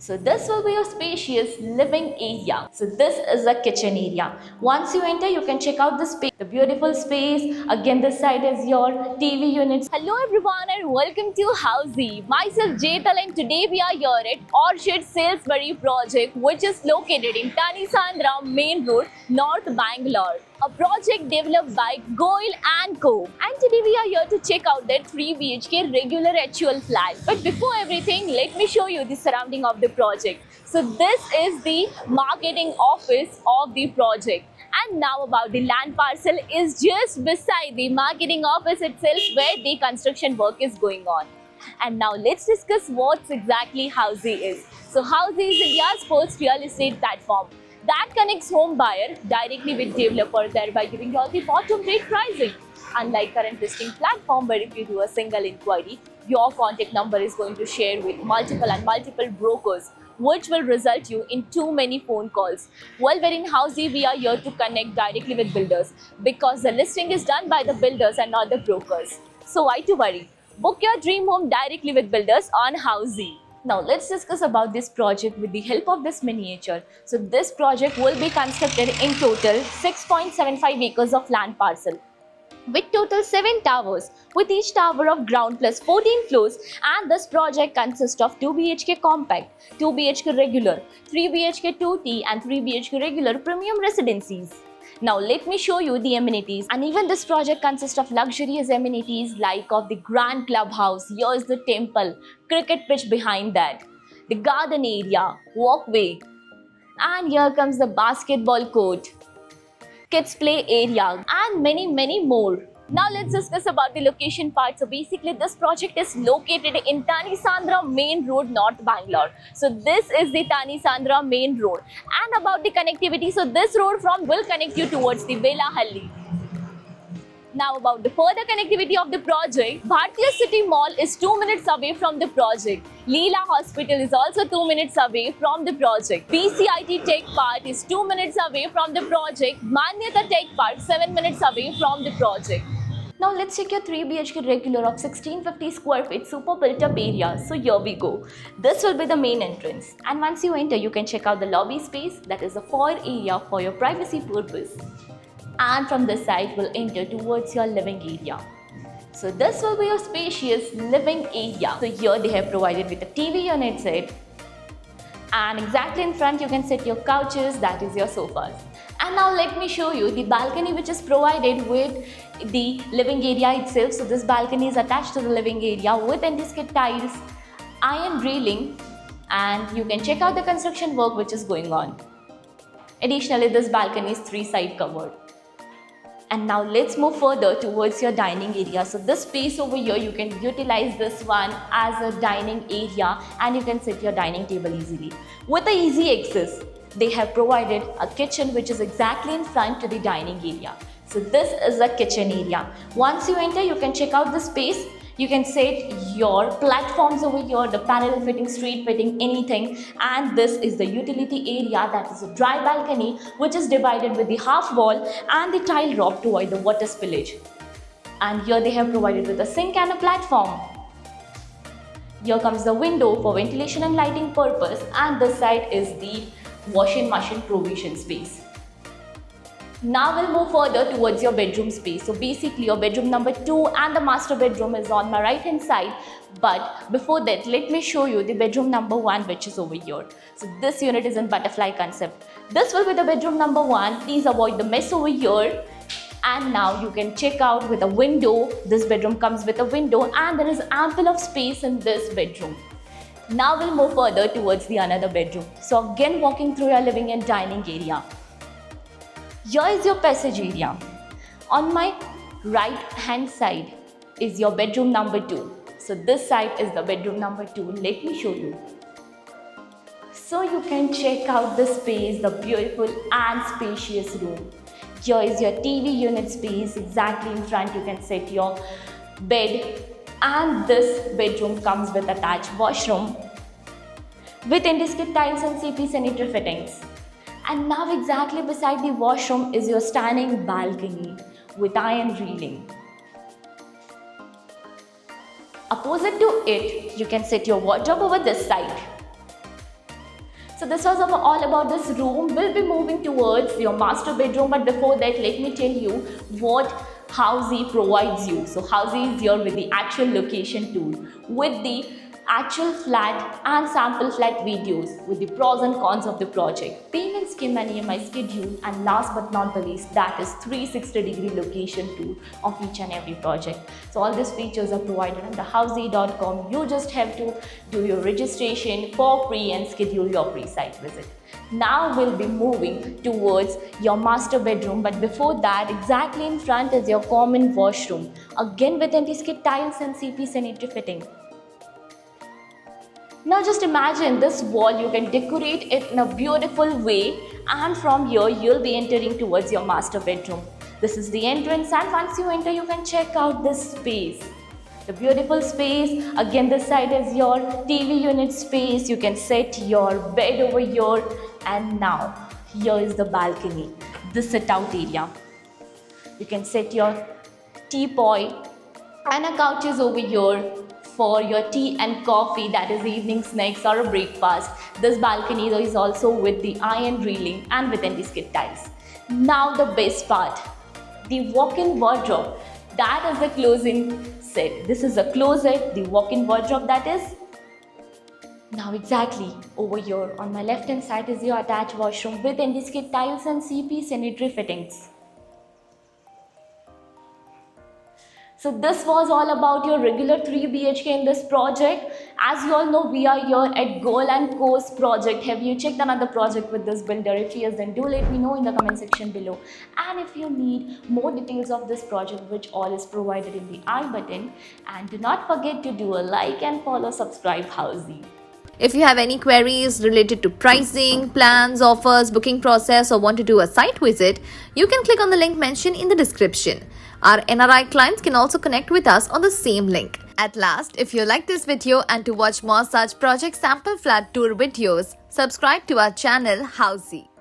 So this will be your spacious living area. So this is the kitchen area. Once you enter, you can check out the space, the beautiful space. Again, this side is your TV units. Hello everyone and welcome to Housey. Myself Jetal and today we are here at Orchid Salisbury project, which is located in Tanisandra Main Road, North Bangalore. A project developed by Goyal and Co. And today we are here to check out that 3 BHK regular HUL flat. But before everything, let me show you the surrounding of the project. So this is the marketing office of the project. And now about the land parcel is just beside the marketing office itself where the construction work is going on. And now let's discuss what's exactly Housey is. So Housey is India's first real estate platform that connects home buyer directly with developer, thereby giving you all the bottom rate pricing. Unlike current listing platform where if you do a single inquiry, your contact number is going to share with multiple brokers, which will result you in too many phone calls. Well, wherein Housey we are here to connect directly with builders because the listing is done by the builders and not the brokers. So why to worry? Book your dream home directly with builders on Housey. Now let's discuss about this project with the help of this miniature. So this project will be constructed in total 6.75 acres of land parcel with total 7 towers, with each tower of ground plus 14 floors, and this project consists of 2 BHK compact, 2 BHK regular, 3 BHK 2T and 3 BHK regular premium residencies. Now let me show you the amenities, and even this project consists of luxurious amenities like of the grand clubhouse. Here is the temple, cricket pitch behind that, the garden area, walkway, and here comes the basketball court, kids play area, and many more. Now let's discuss about the location part. So basically this project is located in Tanisandra Main Road, North Bangalore. So this is the Tanisandra Main Road. And about the connectivity, so this road from will connect you towards the Belahalli. Now about the further connectivity of the project, Bhartiya City Mall is 2 minutes away from the project. Leela Hospital is also 2 minutes away from the project. BCIT Tech Park is 2 minutes away from the project. Manyata Tech Park 7 minutes away from the project. Now let's check your 3 BHK regular of 1650 square feet super built up area. So here we go. This will be the main entrance. And once you enter, you can check out the lobby space, that is the foyer area for your privacy purpose. And from this side will enter towards your living area. So this will be your spacious living area. So here they have provided with a TV unit set, and exactly in front you can set your couches, that is your sofas. And now let me show you the balcony which is provided with the living area itself. So this balcony is attached to the living area with anti-skid tiles, iron railing, and you can check out the construction work which is going on. Additionally, this balcony is 3-side covered. And now let's move further towards your dining area. So this space over here, you can utilize this one as a dining area and you can set your dining table easily. With the easy access, they have provided a kitchen which is exactly in front to the dining area. So this is the kitchen area. Once you enter, you can check out the space. You can set your platforms over here, the parallel fitting, street fitting, anything. And this is the utility area, that is a dry balcony which is divided with the half wall and the tile rope to avoid the water spillage. And here they have provided with a sink and a platform. Here comes the window for ventilation and lighting purpose, and this side is the washing machine provision space. Now we'll move further towards your bedroom space. So basically your bedroom number 2 and the master bedroom is on my right hand side. But before that, let me show you the bedroom number 1 which is over here. So this unit is in butterfly concept. This will be the bedroom number 1. Please avoid the mess over here. And now you can check out with a window. This bedroom comes with a window and there is ample of space in this bedroom. Now we'll move further towards the another bedroom. So again walking through your living and dining area. Here is your passage area. On my right hand side is your bedroom number 2. So this side is the bedroom number 2. Let me show you. So you can check out the space, the beautiful and spacious room. Here is your TV unit space. Exactly in front you can set your bed, and this bedroom comes with attached washroom with anti-skid tiles and CP sanitary fittings. And now exactly beside the washroom is your standing balcony with iron railing. Opposite to it, you can set your wardrobe over this side. So this was all about this room. We'll be moving towards your master bedroom, but before that, let me tell you what Housey provides you. So Housey is here with the actual location tour, with the actual flat and sample flat videos, with the pros and cons of the project, payment scheme and EMI schedule, and last but not the least, that is 360-degree location tour of each and every project. So all these features are provided on the housey.com. You just have to do your registration for free and schedule your pre-site visit. Now we'll be moving towards your master bedroom, but before that, exactly in front is your common washroom, again with anti-skid tiles and CP sanitary fitting. Now just imagine this wall, you can decorate it in a beautiful way, and from here you'll be entering towards your master bedroom. This is the entrance, and once you enter you can check out this space. The beautiful space. Again, this side is your TV unit space. You can set your bed over here, and now here is the balcony, the sit out area. You can set your teapot and a couch is over here for your tea and coffee, that is evening snacks or a breakfast. This balcony is also with the iron railing and with anti-skid tiles. Now the best part, the walk-in wardrobe. That is the closing set. This is a closet, the walk-in wardrobe that is. Now exactly over here on my left hand side is your attached washroom with anti-skid tiles and CP sanitary fittings. So this was all about your regular 3 BHK in this project. As you all know, we are here at Goal & Co's project. Have you checked another project with this builder? If yes, then do let me know in the comment section below. And if you need more details of this project, which all is provided in the I button. And do not forget to do a like and follow subscribe Housey. If you have any queries related to pricing, plans, offers, booking process, or want to do a site visit, you can click on the link mentioned in the description. Our NRI clients can also connect with us on the same link. At last, if you like this video and to watch more such project sample flat tour videos, subscribe to our channel Housey.